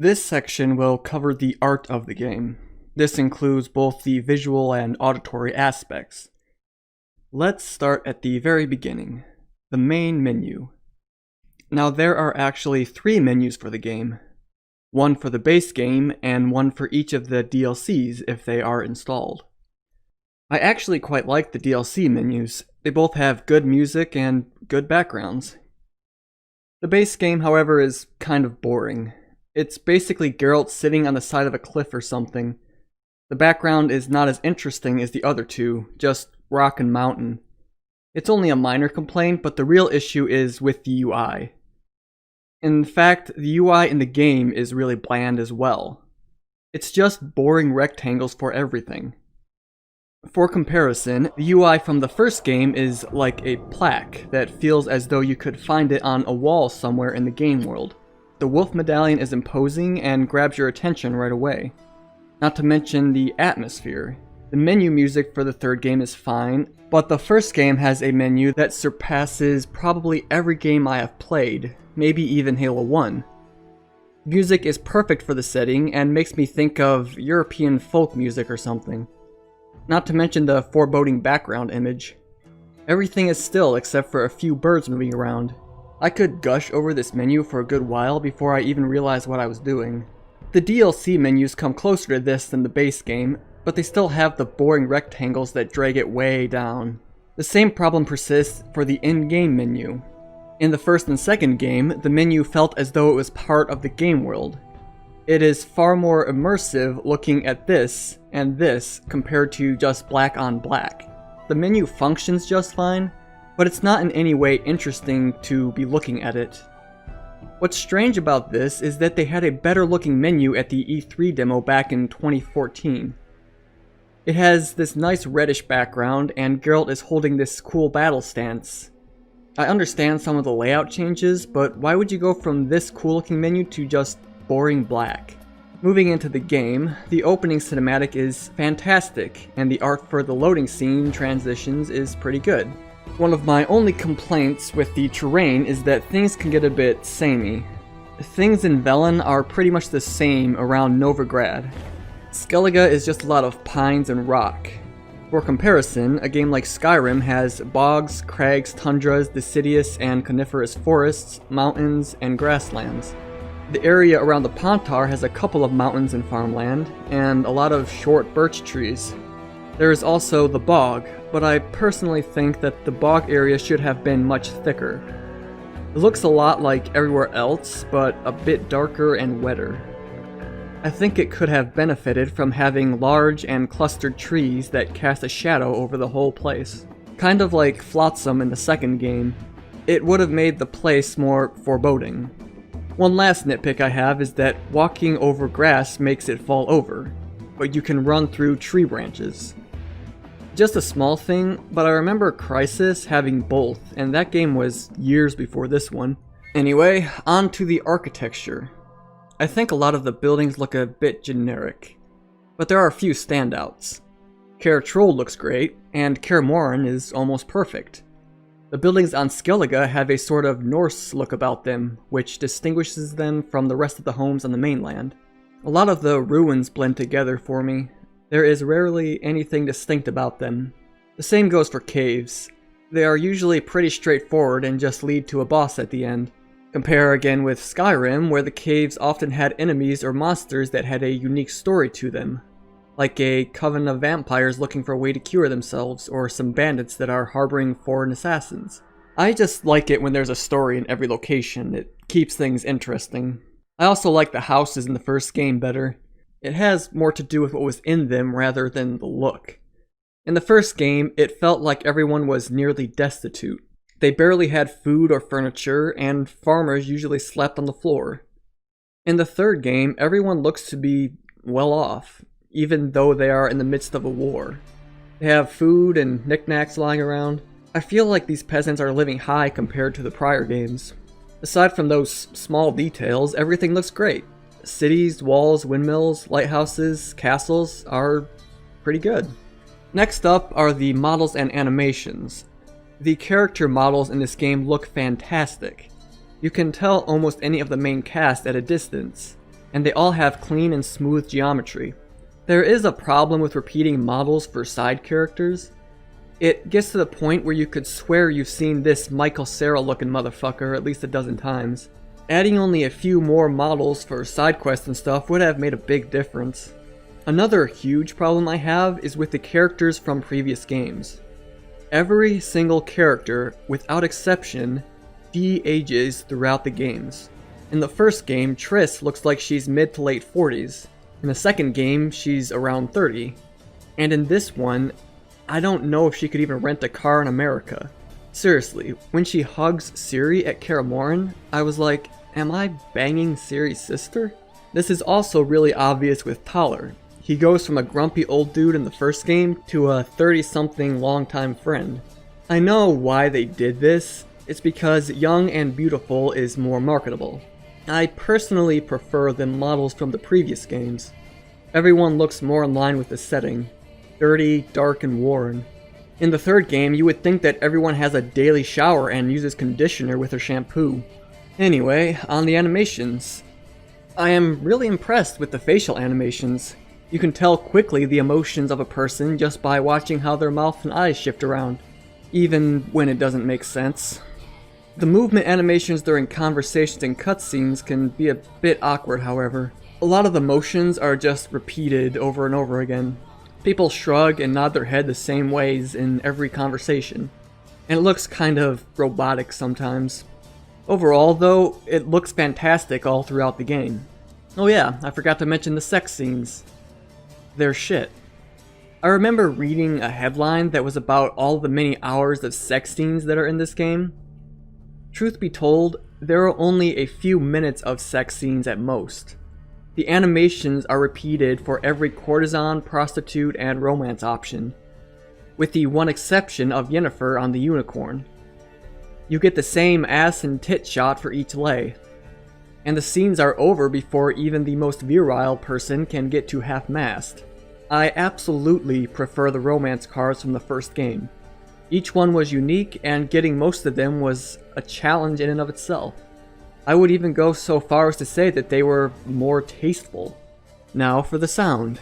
This section will cover the art of the game. This includes both the visual and auditory aspects. Let's start at the very beginning, the main menu. Now there are actually 3 menus for the game. One for the base game and one for each of the DLCs if they are installed. I actually quite like the DLC menus. They both have good music and good backgrounds. The base game, however, is kind of boring. It's basically Geralt sitting on the side of a cliff or something. The background is not as interesting as the other two, just rock and mountain. It's only a minor complaint, but the real issue is with the UI. In fact, the UI in the game is really bland as well. It's just boring rectangles for everything. For comparison, the UI from the first game is like a plaque that feels as though you could find it on a wall somewhere in the game world. The wolf medallion is imposing and grabs your attention right away. Not to mention the atmosphere. The menu music for the third game is fine, but the first game has a menu that surpasses probably every game I have played, maybe even Halo 1. Music is perfect for the setting and makes me think of European folk music or something. Not to mention the foreboding background image. Everything is still except for a few birds moving around. I could gush over this menu for a good while before I even realized what I was doing. The DLC menus come closer to this than the base game, but they still have the boring rectangles that drag it way down. The same problem persists for the in-game menu. In the first and second game, the menu felt as though it was part of the game world. It is far more immersive looking at this and this compared to just black on black. The menu functions just fine, but it's not in any way interesting to be looking at it. What's strange about this is that they had a better looking menu at the E3 demo back in 2014. It has this nice reddish background and Geralt is holding this cool battle stance. I understand some of the layout changes, but why would you go from this cool looking menu to just boring black? Moving into the game, the opening cinematic is fantastic, and the art for the loading scene transitions is pretty good. One of my only complaints with the terrain is that things can get a bit samey. Things in Velen are pretty much the same around Novigrad. Skellige is just a lot of pines and rock. For comparison, a game like Skyrim has bogs, crags, tundras, deciduous and coniferous forests, mountains, and grasslands. The area around the Pontar has a couple of mountains and farmland, and a lot of short birch trees. There is also the bog, but I personally think that the bog area should have been much thicker. It looks a lot like everywhere else, but a bit darker and wetter. I think it could have benefited from having large and clustered trees that cast a shadow over the whole place. Kind of like Flotsam in the second game. It would have made the place more foreboding. One last nitpick I have is that walking over grass makes it fall over, but you can run through tree branches. Just a small thing, but I remember Crysis having both, and that game was years before this one. Anyway, on to the architecture. I think a lot of the buildings look a bit generic, but there are a few standouts. Kaer Trol looks great, and Kaer Morhen is almost perfect. The buildings on Skellige have a sort of Norse look about them, which distinguishes them from the rest of the homes on the mainland. A lot of the ruins blend together for me. There is rarely anything distinct about them. The same goes for caves. They are usually pretty straightforward and just lead to a boss at the end. Compare again with Skyrim, where the caves often had enemies or monsters that had a unique story to them. Like a coven of vampires looking for a way to cure themselves, or some bandits that are harboring foreign assassins. I just like it when there's a story in every location. It keeps things interesting. I also like the houses in the first game better. It has more to do with what was in them rather than the look. In the first game, it felt like everyone was nearly destitute. They barely had food or furniture, and farmers usually slept on the floor. In the third game, everyone looks to be well off, even though they are in the midst of a war. They have food and knickknacks lying around. I feel like these peasants are living high compared to the prior games. Aside from those small details, everything looks great. Cities, walls, windmills, lighthouses, castles are pretty good. Next up are the models and animations. The character models in this game look fantastic. You can tell almost any of the main cast at a distance. and they all have clean and smooth geometry. There is a problem with repeating models for side characters. It gets to the point where you could swear you've seen this Michael Cera looking motherfucker at least a dozen times. Adding only a few more models for side quests and stuff would have made a big difference. Another huge problem I have is with the characters from previous games. Every single character, without exception, de-ages throughout the games. In the first game, Triss looks like she's mid to late 40s. In the second game, she's around 30. And in this one, I don't know if she could even rent a car in America. Seriously, when she hugs Ciri at Kaer Morhen, I was like, am I banging Ciri's sister? This is also really obvious with Thaler. He goes from a grumpy old dude in the first game to a 30-something longtime friend. I know why they did this. It's because young and beautiful is more marketable. I personally prefer the models from the previous games. Everyone looks more in line with the setting. Dirty, dark, and worn. In the third game, you would think that everyone has a daily shower and uses conditioner with their shampoo. Anyway, on the animations. I am really impressed with the facial animations. You can tell quickly the emotions of a person just by watching how their mouth and eyes shift around, even when it doesn't make sense. The movement animations during conversations and cutscenes can be a bit awkward, however. A lot of the motions are just repeated over and over again. People shrug and nod their head the same ways in every conversation, and it looks kind of robotic sometimes. Overall, though, it looks fantastic all throughout the game. Oh yeah, I forgot to mention the sex scenes. They're shit. I remember reading a headline that was about all the many hours of sex scenes that are in this game. Truth be told, there are only a few minutes of sex scenes at most. The animations are repeated for every courtesan, prostitute, and romance option, with the one exception of Yennefer on the unicorn. You get the same ass and tit shot for each lay, and the scenes are over before even the most virile person can get to half-mast. I absolutely prefer the romance cards from the first game. Each one was unique, and getting most of them was a challenge in and of itself. I would even go so far as to say that they were more tasteful. Now for the sound.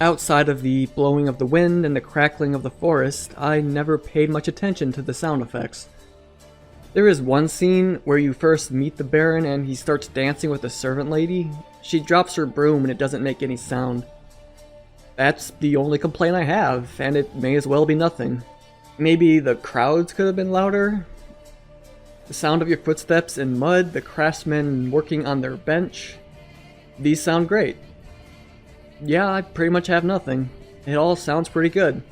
Outside of the blowing of the wind and the crackling of the forest, I never paid much attention to the sound effects. There is one scene where you first meet the Baron and he starts dancing with a servant lady. She drops her broom and it doesn't make any sound. That's the only complaint I have, and it may as well be nothing. Maybe the crowds could have been louder? The sound of your footsteps in mud, the craftsmen working on their bench. These sound great. Yeah, I pretty much have nothing. It all sounds pretty good.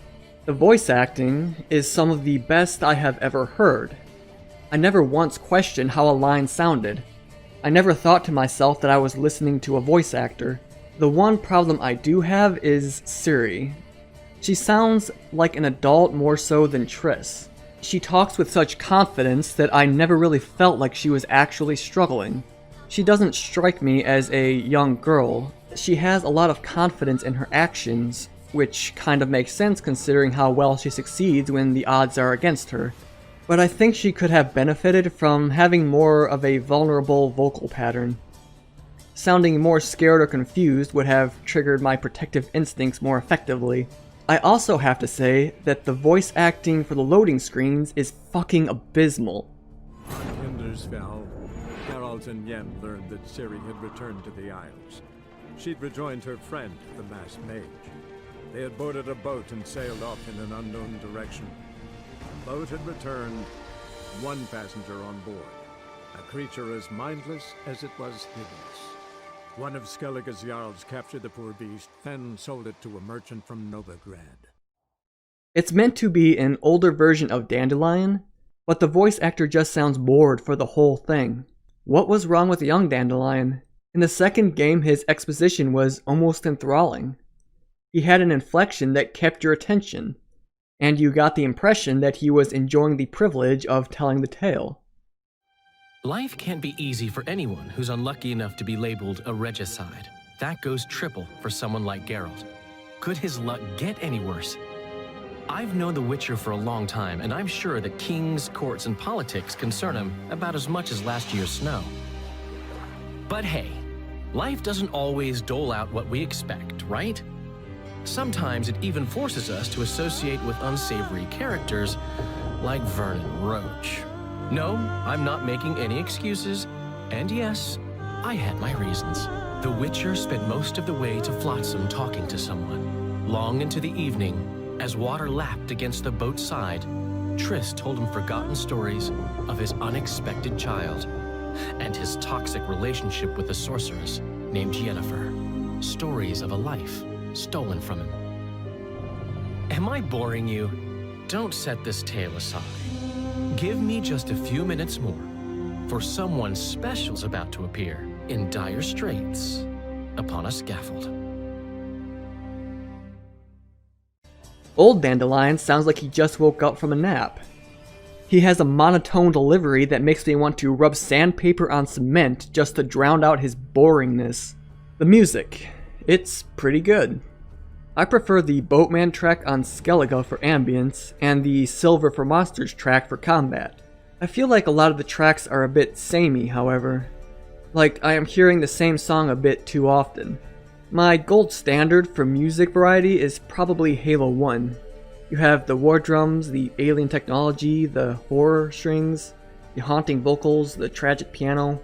The voice acting is some of the best I have ever heard. I never once questioned how a line sounded. I never thought to myself that I was listening to a voice actor. The one problem I do have is Ciri. She sounds like an adult more so than Triss. She talks with such confidence that I never really felt like she was actually struggling. She doesn't strike me as a young girl. She has a lot of confidence in her actions, which kind of makes sense considering how well she succeeds when the odds are against her. But I think she could have benefited from having more of a vulnerable vocal pattern. Sounding more scared or confused would have triggered my protective instincts more effectively. I also have to say that the voice acting for the loading screens is fucking abysmal. On Hindersfell, Geralt and Yen learned that Ciri had returned to the Isles. She'd rejoined her friend, the masked mage. They had boarded a boat and sailed off in an unknown direction. The boat had returned, one passenger on board, a creature as mindless as it was hideous. One of Skellige's Jarls captured the poor beast, then sold it to a merchant from Novigrad. It's meant to be an older version of Dandelion, but the voice actor just sounds bored for the whole thing. What was wrong with young Dandelion? In the second game, his exposition was almost enthralling. He had an inflection that kept your attention, and you got the impression that he was enjoying the privilege of telling the tale. Life can't be easy for anyone who's unlucky enough to be labeled a regicide. That goes triple for someone like Geralt. Could his luck get any worse? I've known The Witcher for a long time, and I'm sure that kings, courts, and politics concern him about as much as last year's snow. But hey, Life doesn't always dole out what we expect, right? Sometimes it even forces us to associate with unsavory characters like Vernon Roach. No, I'm not making any excuses, and yes, I had my reasons. The Witcher spent most of the way to Flotsam talking to someone. Long into the evening, as water lapped against the boat's side, Triss told him forgotten stories of his unexpected child and his toxic relationship with a sorceress named Yennefer. Stories of a life stolen from him. Am I boring you? Don't set this tale aside. Give me just a few minutes more, for someone special's about to appear in dire straits upon a scaffold. Old Dandelion sounds like he just woke up from a nap. He has a monotone delivery that makes me want to rub sandpaper on cement just to drown out his boringness. The music, it's pretty good. I prefer the Boatman track on Skellige for ambience, and the Silver for Monsters track for combat. I feel like a lot of the tracks are a bit samey, however. Like I am hearing the same song a bit too often. My gold standard for music variety is probably Halo 1. You have the war drums, the alien technology, the horror strings, the haunting vocals, the tragic piano.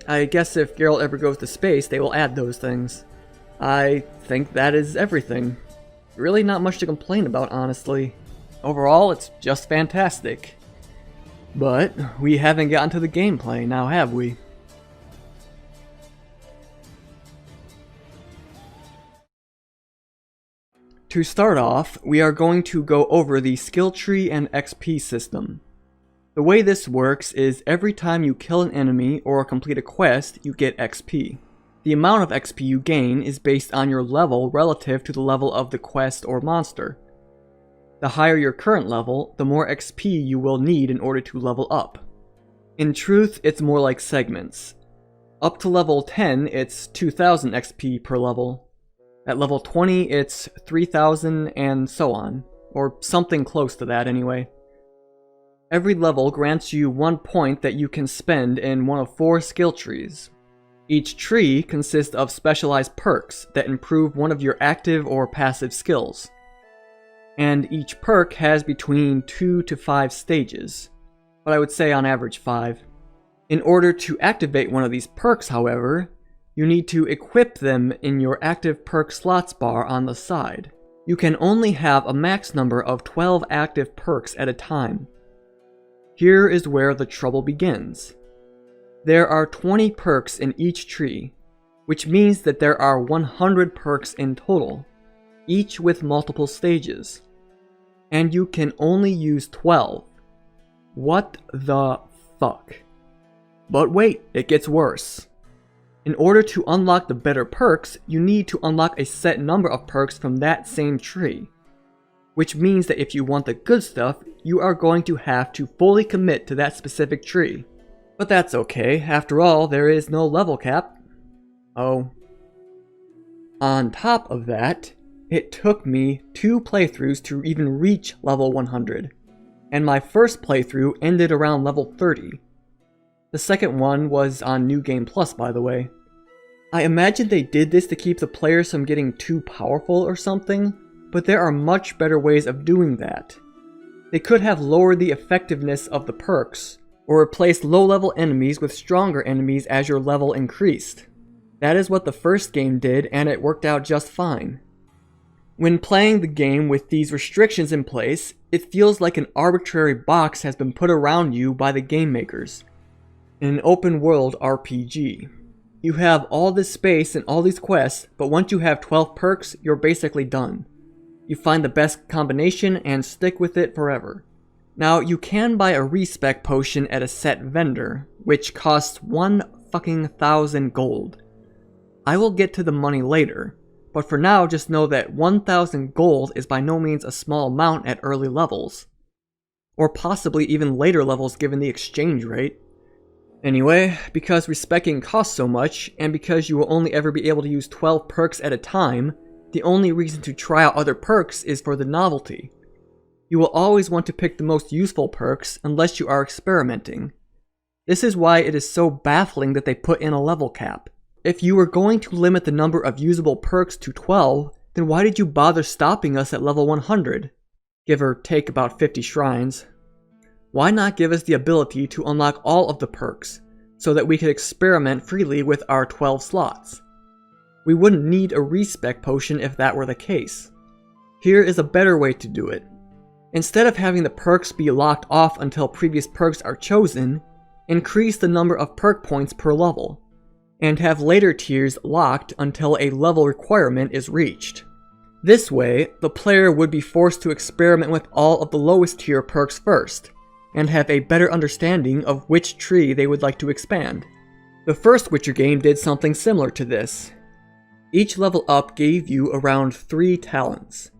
I guess if Geralt ever goes to space, they will add those things. I think that is everything. Really not much to complain about, honestly. Overall, it's just fantastic. But we haven't gotten to the gameplay now, have we? To start off, we are going to go over the skill tree and XP system. The way this works is every time you kill an enemy or complete a quest, you get XP. The amount of XP you gain is based on your level relative to the level of the quest or monster. The higher your current level, the more XP you will need in order to level up. In truth, it's more like segments. Up to level 10, it's 2000 XP per level. At level 20, it's 3000 and so on, or something close to that anyway. Every level grants you 1 point that you can spend in one of 4 skill trees. Each tree consists of specialized perks that improve one of your active or passive skills. And each perk has between 2 to 5 stages, but I would say on average 5. In order to activate one of these perks, however, you need to equip them in your active perk slots bar on the side. You can only have a max number of 12 active perks at a time. Here is where the trouble begins. There are 20 perks in each tree, which means that there are 100 perks in total, each with multiple stages. And you can only use 12. What the fuck? But wait, it gets worse. In order to unlock the better perks, you need to unlock a set number of perks from that same tree. Which means that if you want the good stuff, you are going to have to fully commit to that specific tree. But that's okay, after all, there is no level cap. Oh. On top of that, it took me 2 playthroughs to even reach level 100. And my first playthrough ended around level 30. The second one was on New Game Plus, by the way. I imagine they did this to keep the players from getting too powerful or something, but there are much better ways of doing that. They could have lowered the effectiveness of the perks, or replaced low-level enemies with stronger enemies as your level increased. That is what the first game did, and it worked out just fine. When playing the game with these restrictions in place, it feels like an arbitrary box has been put around you by the game makers. In an open-world RPG. You have all this space and all these quests, but once you have 12 perks, you're basically done. You find the best combination and stick with it forever. Now, you can buy a respec potion at a set vendor, which costs 1,000 gold. I will get to the money later, but for now just know that 1,000 gold is by no means a small amount at early levels. Or possibly even later levels given the exchange rate. Anyway, because respecking costs so much, and because you will only ever be able to use 12 perks at a time, the only reason to try out other perks is for the novelty. You will always want to pick the most useful perks unless you are experimenting. This is why it is so baffling that they put in a level cap. If you were going to limit the number of usable perks to 12, then why did you bother stopping us at level 100? Give or take about 50 shrines. Why not give us the ability to unlock all of the perks, so that we could experiment freely with our 12 slots? We wouldn't need a respec potion if that were the case. Here is a better way to do it. Instead of having the perks be locked off until previous perks are chosen, increase the number of perk points per level, and have later tiers locked until a level requirement is reached. This way, the player would be forced to experiment with all of the lowest tier perks first, and have a better understanding of which tree they would like to expand. The first Witcher game did something similar to this. Each level up gave you around 3 talents.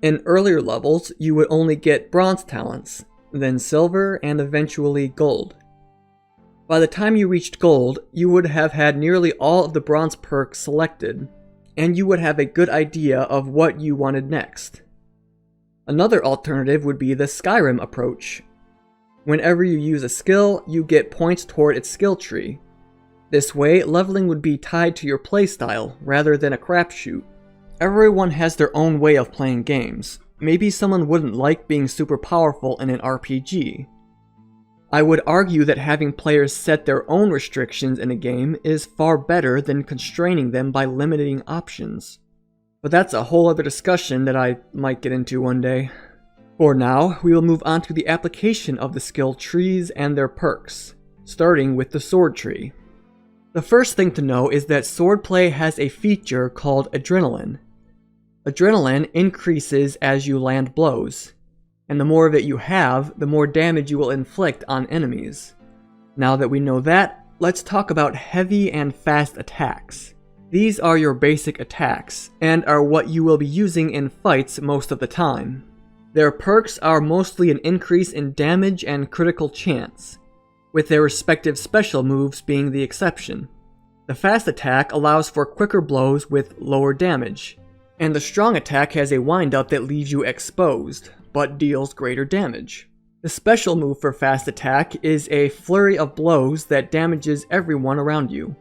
In earlier levels, you would only get bronze talents, then silver, and eventually gold. By the time you reached gold, you would have had nearly all of the bronze perks selected, and you would have a good idea of what you wanted next. Another alternative would be the Skyrim approach. Whenever you use a skill, you get points toward its skill tree. This way, leveling would be tied to your playstyle, rather than a crapshoot. Everyone has their own way of playing games. Maybe someone wouldn't like being super powerful in an RPG. I would argue that having players set their own restrictions in a game is far better than constraining them by limiting options. But that's a whole other discussion that I might get into one day. For now, we will move on to the application of the skill trees and their perks, starting with the sword tree. The first thing to know is that swordplay has a feature called adrenaline. Adrenaline increases as you land blows, and the more of it you have, the more damage you will inflict on enemies. Now that we know that, let's talk about heavy and fast attacks. These are your basic attacks, and are what you will be using in fights most of the time. Their perks are mostly an increase in damage and critical chance, with their respective special moves being the exception. The fast attack allows for quicker blows with lower damage, and the strong attack has a wind-up that leaves you exposed, but deals greater damage. The special move for fast attack is a flurry of blows that damages everyone around you,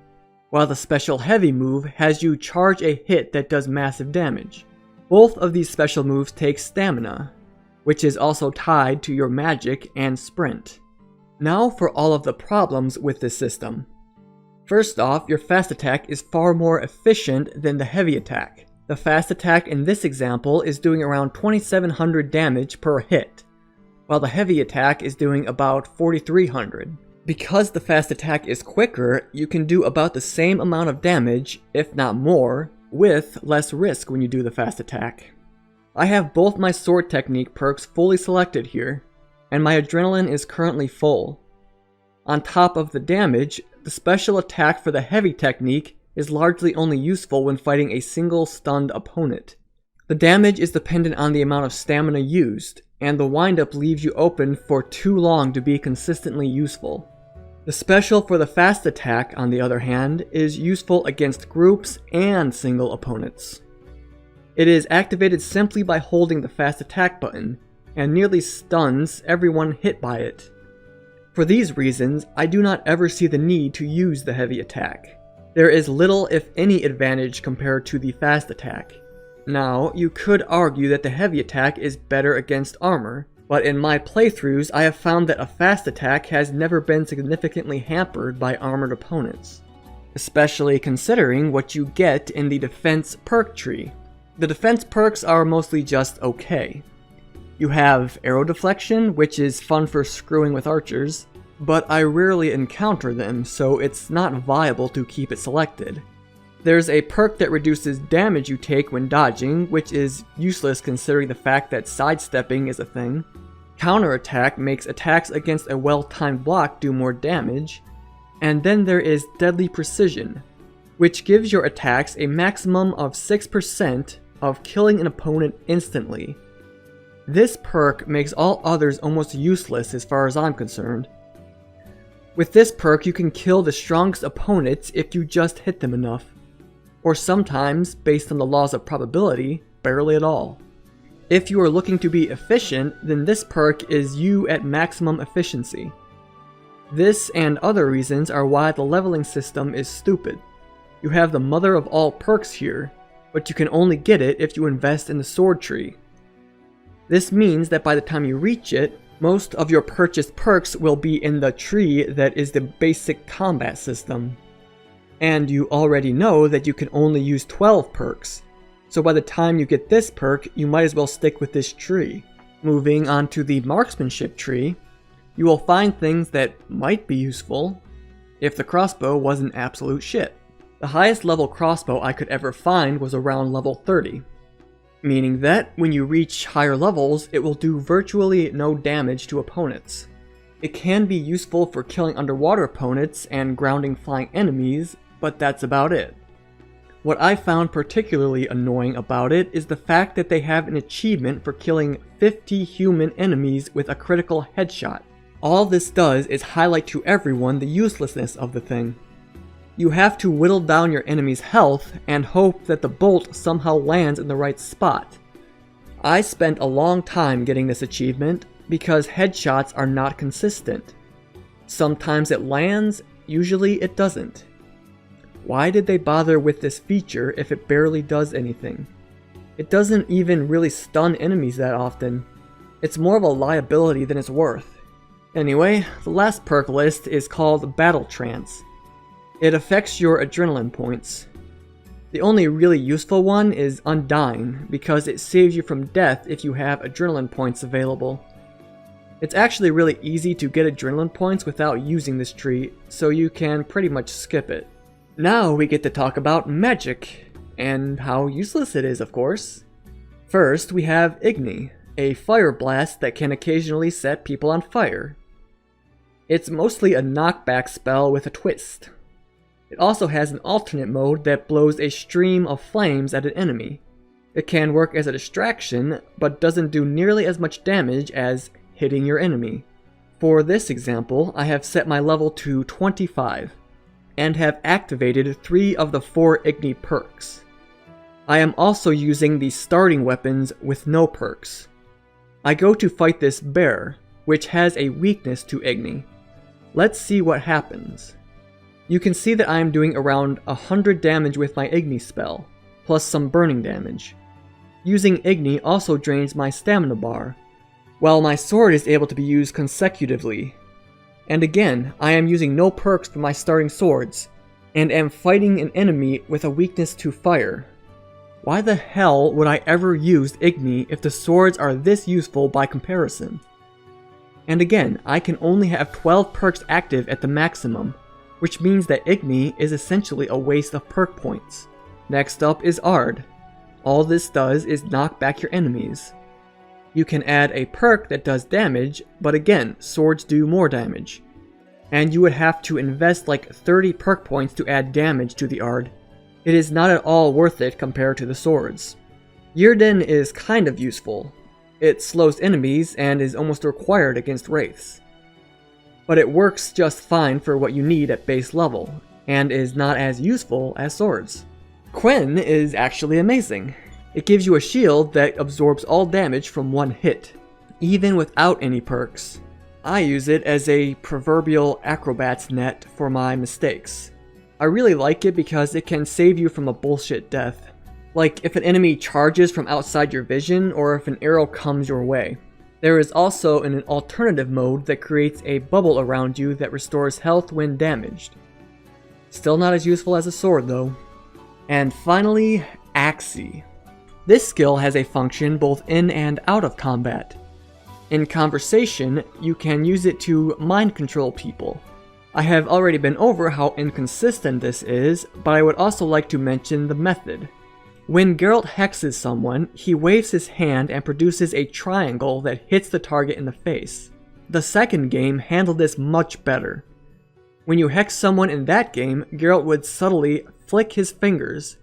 while the special heavy move has you charge a hit that does massive damage. Both of these special moves take stamina, which is also tied to your magic and sprint. Now for all of the problems with this system. First off, your fast attack is far more efficient than the heavy attack. The fast attack in this example is doing around 2700 damage per hit, while the heavy attack is doing about 4300. Because the fast attack is quicker, you can do about the same amount of damage, if not more, with less risk when you do the fast attack. I have both my sword technique perks fully selected here, and my adrenaline is currently full. On top of the damage, the special attack for the heavy technique is largely only useful when fighting a single stunned opponent. The damage is dependent on the amount of stamina used, and the windup leaves you open for too long to be consistently useful. The special for the fast attack, on the other hand, is useful against groups and single opponents. It is activated simply by holding the fast attack button, and nearly stuns everyone hit by it. For these reasons, I do not ever see the need to use the heavy attack. There is little if any advantage compared to the fast attack. Now, you could argue that the heavy attack is better against armor, but in my playthroughs I have found that a fast attack has never been significantly hampered by armored opponents, especially considering what you get in the defense perk tree. The defense perks are mostly just okay. You have arrow deflection, which is fun for screwing with archers, but I rarely encounter them, so it's not viable to keep it selected. There's a perk that reduces damage you take when dodging, which is useless considering the fact that sidestepping is a thing. Counterattack makes attacks against a well-timed block do more damage. And then there is deadly precision, which gives your attacks a maximum of 6% of killing an opponent instantly. This perk makes all others almost useless as far as I'm concerned. With this perk you can kill the strongest opponents if you just hit them enough, or sometimes, based on the laws of probability, barely at all. If you are looking to be efficient, then this perk is you at maximum efficiency. This and other reasons are why the leveling system is stupid. You have the mother of all perks here, but you can only get it if you invest in the sword tree. This means that by the time you reach it, most of your purchased perks will be in the tree that is the basic combat system. And you already know that you can only use 12 perks, so by the time you get this perk, you might as well stick with this tree. Moving on to the marksmanship tree, you will find things that might be useful if the crossbow wasn't absolute shit. The highest level crossbow I could ever find was around level 30. Meaning that when you reach higher levels, it will do virtually no damage to opponents. It can be useful for killing underwater opponents and grounding flying enemies, but that's about it. What I found particularly annoying about it is the fact that they have an achievement for killing 50 human enemies with a critical headshot. All this does is highlight to everyone the uselessness of the thing. You have to whittle down your enemy's health and hope that the bolt somehow lands in the right spot. I spent a long time getting this achievement because headshots are not consistent. Sometimes it lands, usually it doesn't. Why did they bother with this feature if it barely does anything? It doesn't even really stun enemies that often. It's more of a liability than it's worth. Anyway, the last perk list is called Battle Trance. It affects your adrenaline points. The only really useful one is Undying, because it saves you from death if you have adrenaline points available. It's actually really easy to get adrenaline points without using this tree, so you can pretty much skip it. Now we get to talk about magic, and how useless it is, of course. First, we have Igni, a fire blast that can occasionally set people on fire. It's mostly a knockback spell with a twist. It also has an alternate mode that blows a stream of flames at an enemy. It can work as a distraction, but doesn't do nearly as much damage as hitting your enemy. For this example, I have set my level to 25, and have activated 3 of the 4 Igni perks. I am also using the starting weapons with no perks. I go to fight this bear, which has a weakness to Igni. Let's see what happens. You can see that I am doing around 100 damage with my Igni spell, plus some burning damage. Using Igni also drains my stamina bar, while my sword is able to be used consecutively. And again, I am using no perks for my starting swords, and am fighting an enemy with a weakness to fire. Why the hell would I ever use Igni if the swords are this useful by comparison? And again, I can only have 12 perks active at the maximum, which means that Igni is essentially a waste of perk points. Next up is Ard. All this does is knock back your enemies. You can add a perk that does damage, but again, swords do more damage. And you would have to invest like 30 perk points to add damage to the Ard. It is not at all worth it compared to the swords. Yrden is kind of useful. It slows enemies and is almost required against wraiths. But it works just fine for what you need at base level, and is not as useful as swords. Quen is actually amazing. It gives you a shield that absorbs all damage from one hit, even without any perks. I use it as a proverbial acrobat's net for my mistakes. I really like it because it can save you from a bullshit death. Like if an enemy charges from outside your vision, or if an arrow comes your way. There is also an alternative mode that creates a bubble around you that restores health when damaged. Still not as useful as a sword though. And finally, Axii. This skill has a function both in and out of combat. In conversation, you can use it to mind control people. I have already been over how inconsistent this is, but I would also like to mention the method. When Geralt hexes someone, he waves his hand and produces a triangle that hits the target in the face. The second game handled this much better. When you hex someone in that game, Geralt would subtly flick his fingers,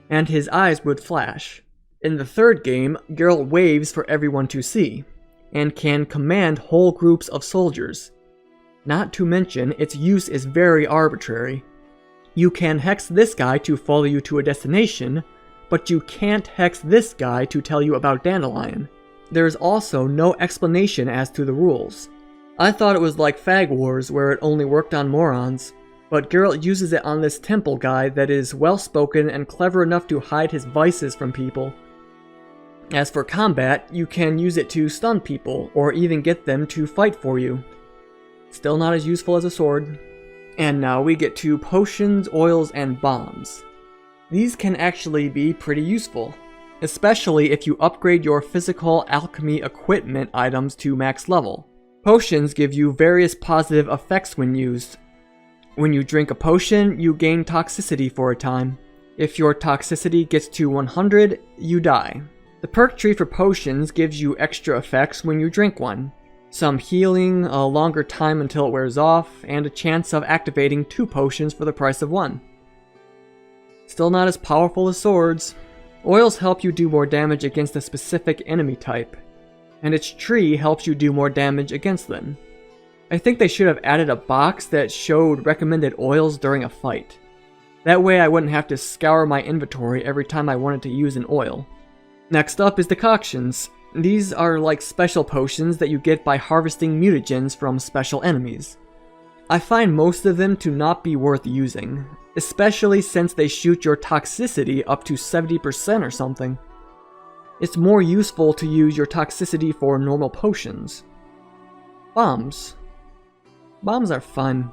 and his eyes would flash. In the third game, Geralt waves for everyone to see, and can command whole groups of soldiers. Not to mention, its use is very arbitrary. You can hex this guy to follow you to a destination, but you can't hex this guy to tell you about Dandelion. There's also no explanation as to the rules. I thought it was like Fag Wars where it only worked on morons. but Geralt uses it on this temple guy that is well-spoken and clever enough to hide his vices from people. As for combat, you can use it to stun people, or even get them to fight for you. Still not as useful as a sword. And now we get to potions, oils, and bombs. These can actually be pretty useful, especially if you upgrade your physical alchemy equipment items to max level. Potions give you various positive effects when used. When you drink a potion, you gain toxicity for a time. If your toxicity gets to 100, you die. The perk tree for potions gives you extra effects when you drink one. Some healing, a longer time until it wears off, and a chance of activating 2 potions for the price of 1. Still not as powerful as swords. Oils help you do more damage against a specific enemy type, and its tree helps you do more damage against them. I think they should have added a box that showed recommended oils during a fight. That way I wouldn't have to scour my inventory every time I wanted to use an oil. Next up is decoctions. These are like special potions that you get by harvesting mutagens from special enemies. I find most of them to not be worth using, especially since they shoot your toxicity up to 70% or something. It's more useful to use your toxicity for normal potions. Bombs. Bombs are fun.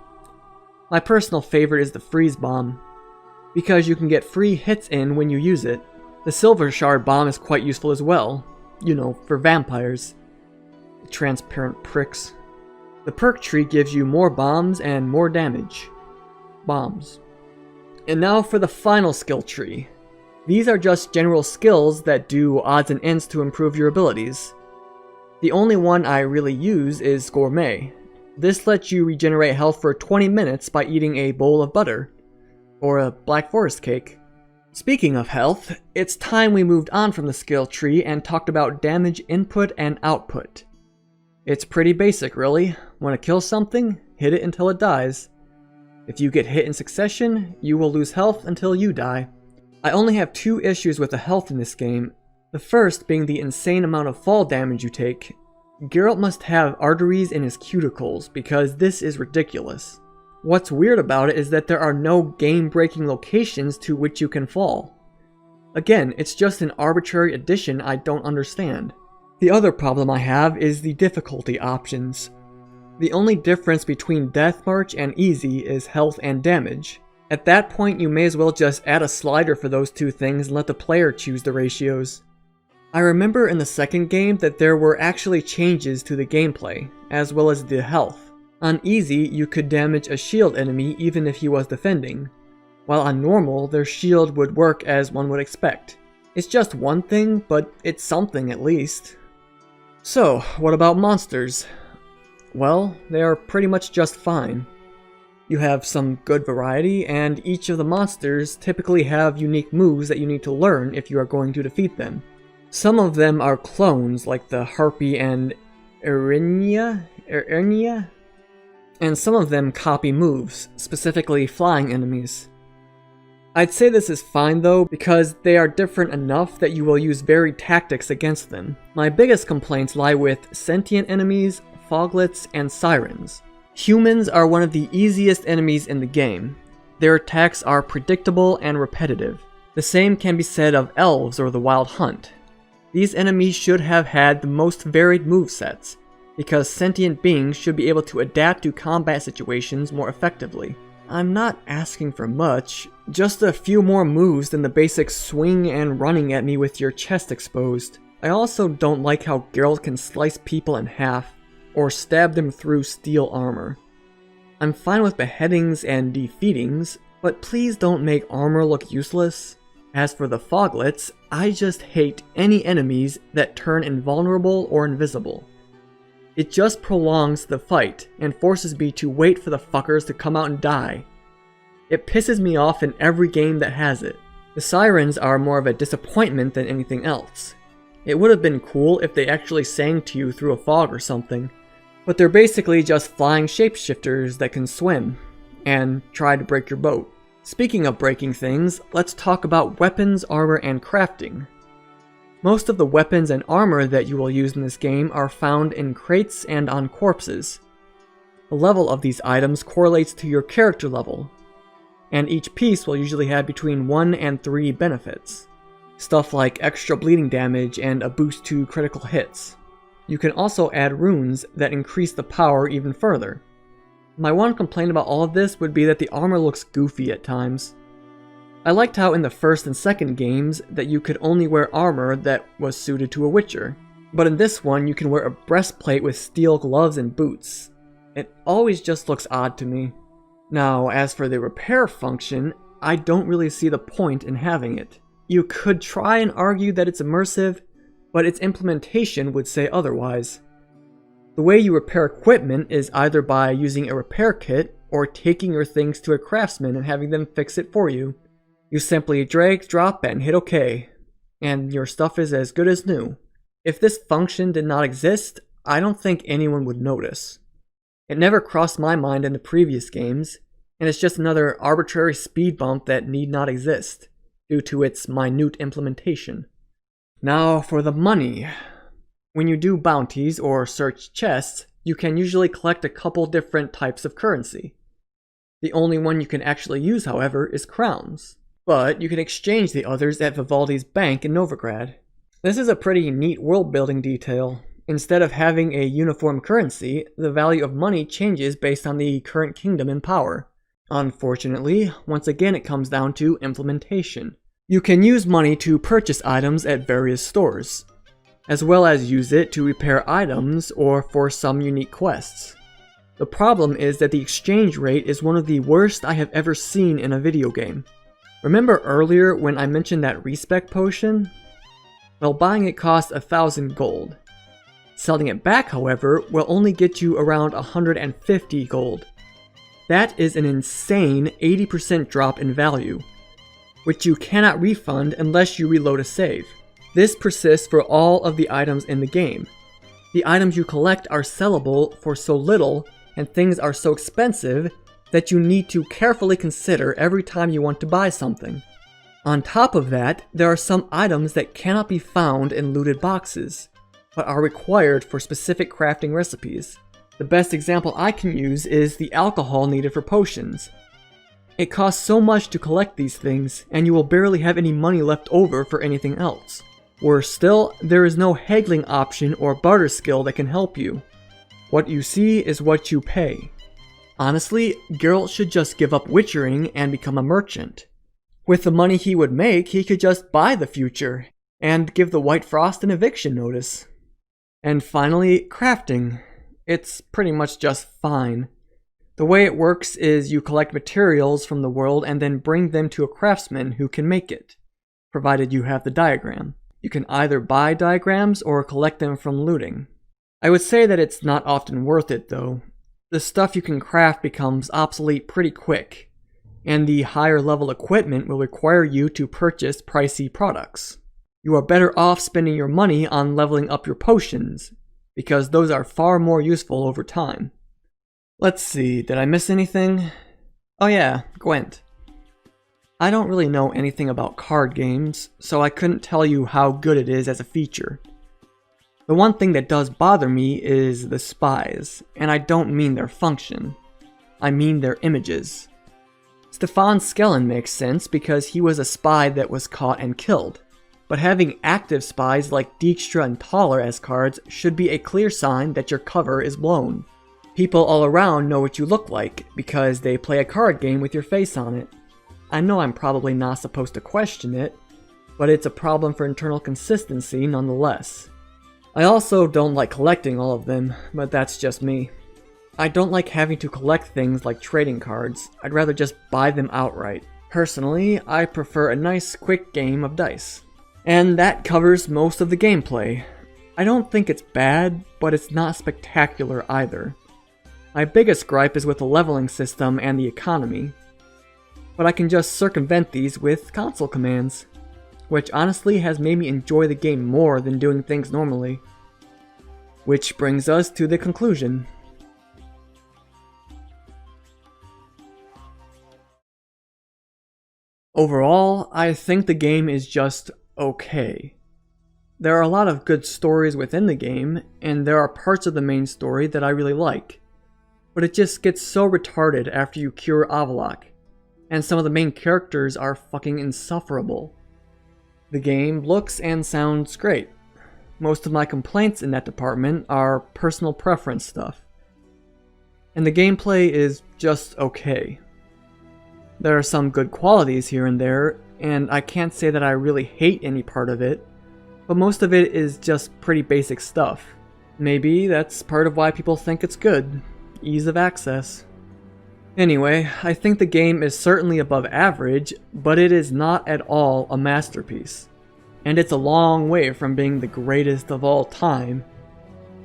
My personal favorite is the freeze bomb, because you can get free hits in when you use it. The silver shard bomb is quite useful as well, you know, for vampires. The transparent pricks. The perk tree gives you more bombs and more damage. Bombs. And now for the final skill tree. These are just general skills that do odds and ends to improve your abilities. The only one I really use is Gourmet. This lets you regenerate health for 20 minutes by eating a bowl of butter, or a Black Forest cake. Speaking of health, it's time we moved on from the skill tree and talked about damage input and output. It's pretty basic, really. Want to kill something? Hit it until it dies. If you get hit in succession, you will lose health until you die. I only have 2 issues with the health in this game. The first being the insane amount of fall damage you take. Geralt must have arteries in his cuticles because this is ridiculous. What's weird about it is that there are no game-breaking locations to which you can fall. Again, it's just an arbitrary addition I don't understand. The other problem I have is the difficulty options. The only difference between Death March and Easy is health and damage. At that point, you may as well just add a slider for those 2 things and let the player choose the ratios. I remember in the second game that there were actually changes to the gameplay, as well as the health. On Easy, you could damage a shield enemy even if he was defending, while on Normal, their shield would work as one would expect. It's just one thing, but it's something at least. So, what about monsters? Well, they are pretty much just fine. You have some good variety, and each of the monsters typically have unique moves that you need to learn if you are going to defeat them. Some of them are clones, like the Harpy and Erinia, and some of them copy moves, specifically flying enemies. I'd say this is fine though, because they are different enough that you will use varied tactics against them. My biggest complaints lie with sentient enemies, foglets, and sirens. Humans are one of the easiest enemies in the game. Their attacks are predictable and repetitive. The same can be said of elves or the Wild Hunt. These enemies should have had the most varied movesets, because sentient beings should be able to adapt to combat situations more effectively. I'm not asking for much, just a few more moves than the basic swing and running at me with your chest exposed. I also don't like how Geralt can slice people in half, or stab them through steel armor. I'm fine with beheadings and defeatings, but please don't make armor look useless. As for the foglets, I just hate any enemies that turn invulnerable or invisible. It just prolongs the fight and forces me to wait for the fuckers to come out and die. It pisses me off in every game that has it. The sirens are more of a disappointment than anything else. It would have been cool if they actually sang to you through a fog or something, but they're basically just flying shapeshifters that can swim and try to break your boat. Speaking of breaking things, let's talk about weapons, armor, and crafting. Most of the weapons and armor that you will use in this game are found in crates and on corpses. The level of these items correlates to your character level, and each piece will usually have between 1 and 3 benefits. Stuff like extra bleeding damage and a boost to critical hits. You can also add runes that increase the power even further. My one complaint about all of this would be that the armor looks goofy at times. I liked how in the first and second games that you could only wear armor that was suited to a Witcher, but in this one you can wear a breastplate with steel gloves and boots. It always just looks odd to me. Now, as for the repair function, I don't really see the point in having it. You could try and argue that it's immersive, but its implementation would say otherwise. The way you repair equipment is either by using a repair kit or taking your things to a craftsman and having them fix it for you. You simply drag, drop, and hit OK, and your stuff is as good as new. If this function did not exist, I don't think anyone would notice. It never crossed my mind in the previous games, and it's just another arbitrary speed bump that need not exist, due to its minute implementation. Now for the money. When you do bounties or search chests, you can usually collect a couple different types of currency. The only one you can actually use, however, is crowns. But you can exchange the others at Vivaldi's bank in Novigrad. This is a pretty neat world-building detail. Instead of having a uniform currency, the value of money changes based on the current kingdom in power. Unfortunately, once again it comes down to implementation. You can use money to purchase items at various stores, as well as use it to repair items or for some unique quests. The problem is that the exchange rate is one of the worst I have ever seen in a video game. Remember earlier when I mentioned that respec potion? Well, buying it costs 1,000 gold. Selling it back, however, will only get you around 150 gold. That is an insane 80% drop in value, which you cannot refund unless you reload a save. This persists for all of the items in the game. The items you collect are sellable for so little, and things are so expensive that you need to carefully consider every time you want to buy something. On top of that, there are some items that cannot be found in looted boxes, but are required for specific crafting recipes. The best example I can use is the alcohol needed for potions. It costs so much to collect these things, and you will barely have any money left over for anything else. Worse still, there is no haggling option or barter skill that can help you. What you see is what you pay. Honestly, Geralt should just give up witchering and become a merchant. With the money he would make, he could just buy the future, and give the White Frost an eviction notice. And finally, crafting. It's pretty much just fine. The way it works is you collect materials from the world and then bring them to a craftsman who can make it, provided you have the diagram. You can either buy diagrams or collect them from looting. I would say that it's not often worth it though. The stuff you can craft becomes obsolete pretty quick, and the higher level equipment will require you to purchase pricey products. You are better off spending your money on leveling up your potions, because those are far more useful over time. Let's see, did I miss anything? Oh yeah, Gwent. I don't really know anything about card games, so I couldn't tell you how good it is as a feature. The one thing that does bother me is the spies, and I don't mean their function. I mean their images. Stefan Skellen makes sense because he was a spy that was caught and killed, but having active spies like Dijkstra and Thaler as cards should be a clear sign that your cover is blown. People all around know what you look like because they play a card game with your face on it. I know I'm probably not supposed to question it, but it's a problem for internal consistency nonetheless. I also don't like collecting all of them, but that's just me. I don't like having to collect things like trading cards. I'd rather just buy them outright. Personally, I prefer a nice quick game of dice. And that covers most of the gameplay. I don't think it's bad, but it's not spectacular either. My biggest gripe is with the leveling system and the economy. But I can just circumvent these with console commands, which honestly has made me enjoy the game more than doing things normally. Which brings us to the conclusion. Overall, I think the game is just okay. There are a lot of good stories within the game, and there are parts of the main story that I really like. but it just gets so retarded after you cure Avallac'h, and some of the main characters are fucking insufferable. The game looks and sounds great. Most of my complaints in that department are personal preference stuff. And the gameplay is just okay. There are some good qualities here and there, and I can't say that I really hate any part of it, but most of it is just pretty basic stuff. Maybe that's part of why people think it's good. Ease of access. Anyway, I think the game is certainly above average, but it is not at all a masterpiece. And it's a long way from being the greatest of all time.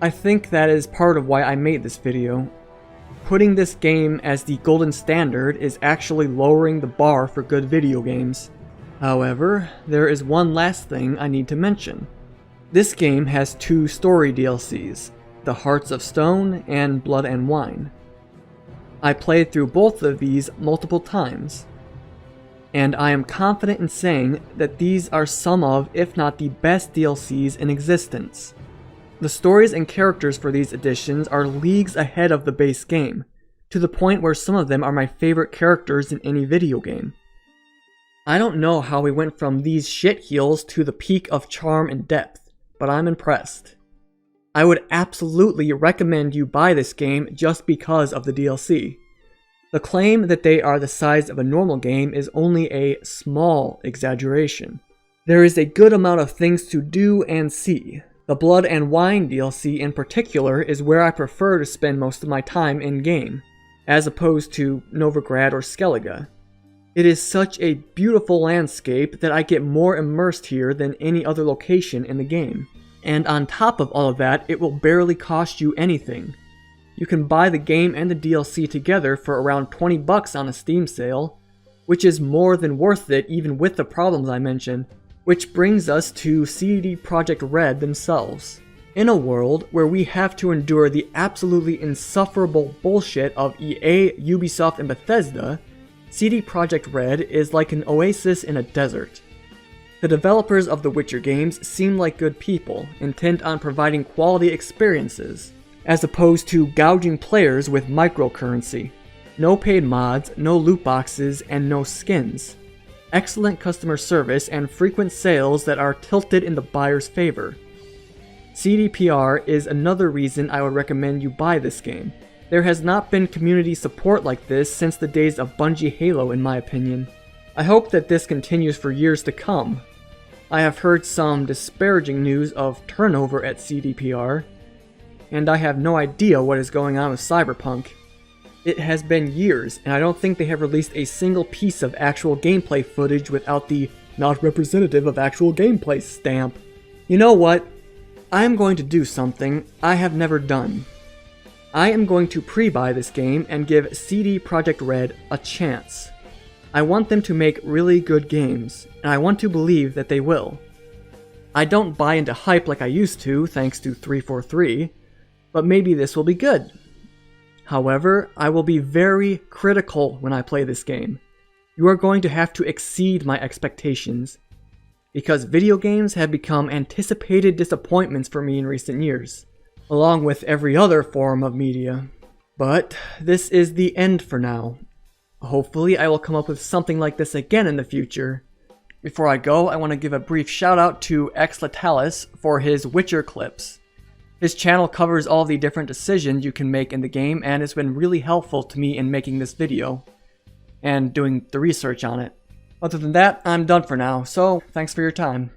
I think that is part of why I made this video. Putting this game as the golden standard is actually lowering the bar for good video games. However, there is one last thing I need to mention. This game has 2 story DLCs, the Hearts of Stone and Blood and Wine. I played through both of these multiple times, and I am confident in saying that these are some of, if not the best DLCs in existence. The stories and characters for these editions are leagues ahead of the base game, to the point where some of them are my favorite characters in any video game. I don't know how we went from these shitheels to the peak of charm and depth, but I'm impressed. I would absolutely recommend you buy this game just because of the DLC. The claim that they are the size of a normal game is only a small exaggeration. There is a good amount of things to do and see. The Blood and Wine DLC in particular is where I prefer to spend most of my time in-game, as opposed to Novigrad or Skellige. It is such a beautiful landscape that I get more immersed here than any other location in the game. And on top of all of that, it will barely cost you anything. You can buy the game and the DLC together for around $20 on a Steam sale, which is more than worth it even with the problems I mentioned, which brings us to CD Projekt Red themselves. In a world where we have to endure the absolutely insufferable bullshit of EA, Ubisoft, and Bethesda, CD Projekt Red is like an oasis in a desert. The developers of the Witcher games seem like good people, intent on providing quality experiences, as opposed to gouging players with microcurrency. No paid mods, no loot boxes, and no skins. Excellent customer service and frequent sales that are tilted in the buyer's favor. CDPR is another reason I would recommend you buy this game. There has not been community support like this since the days of Bungie Halo, in my opinion. I hope that this continues for years to come. I have heard some disparaging news of turnover at CDPR, and I have no idea what is going on with Cyberpunk. It has been years, and I don't think they have released a single piece of actual gameplay footage without the "not representative of actual gameplay" stamp. You know what? I am going to do something I have never done. I am going to pre-buy this game and give CD Projekt Red a chance. I want them to make really good games, and I want to believe that they will. I don't buy into hype like I used to, thanks to 343, but maybe this will be good. However, I will be very critical when I play this game. You are going to have to exceed my expectations, because video games have become anticipated disappointments for me in recent years, along with every other form of media. But this is the end for now. Hopefully I will come up with something like this again in the future. Before I go, I want to give a brief shout out to xLatalis for his Witcher clips. His channel covers all the different decisions you can make in the game, and it's been really helpful to me in making this video and doing the research on it. Other than that, I'm done for now, so thanks for your time.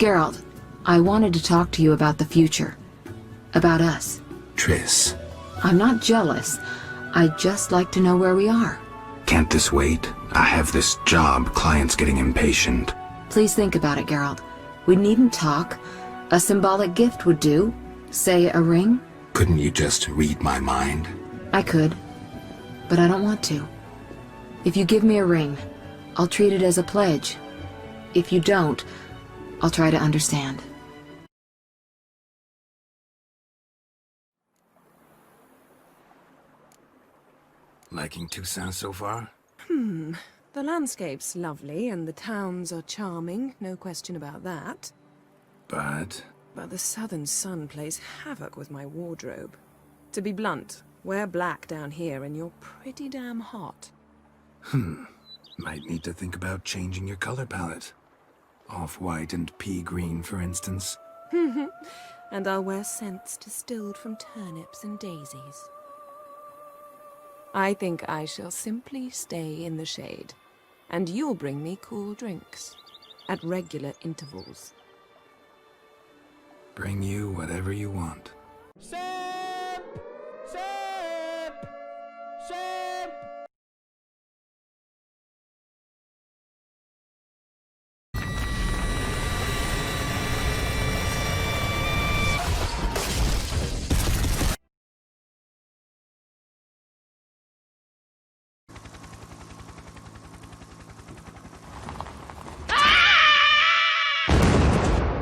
Geralt, I wanted to talk to you about the future. About us. Triss, I'm not jealous. I'd just like to know where we are. can't this wait? I have this job, clients getting impatient. Please think about it, Geralt. We needn't talk. A symbolic gift would do. Say a ring? Couldn't you just read my mind? I could. But I don't want to. If you give me a ring, I'll treat it as a pledge. If you don't, I'll try to understand. Liking Toussaint so far? The landscape's lovely and the towns are charming, no question about that. But But the southern sun plays havoc with my wardrobe. To be blunt, wear black down here and you're pretty damn hot. might need to think about changing your color palette. Off-white and pea green, for instance. And I'll wear scents distilled from turnips and daisies. I think I shall simply stay in the shade, and you'll bring me cool drinks at regular intervals. Bring you whatever you want.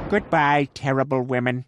Goodbye, terrible women.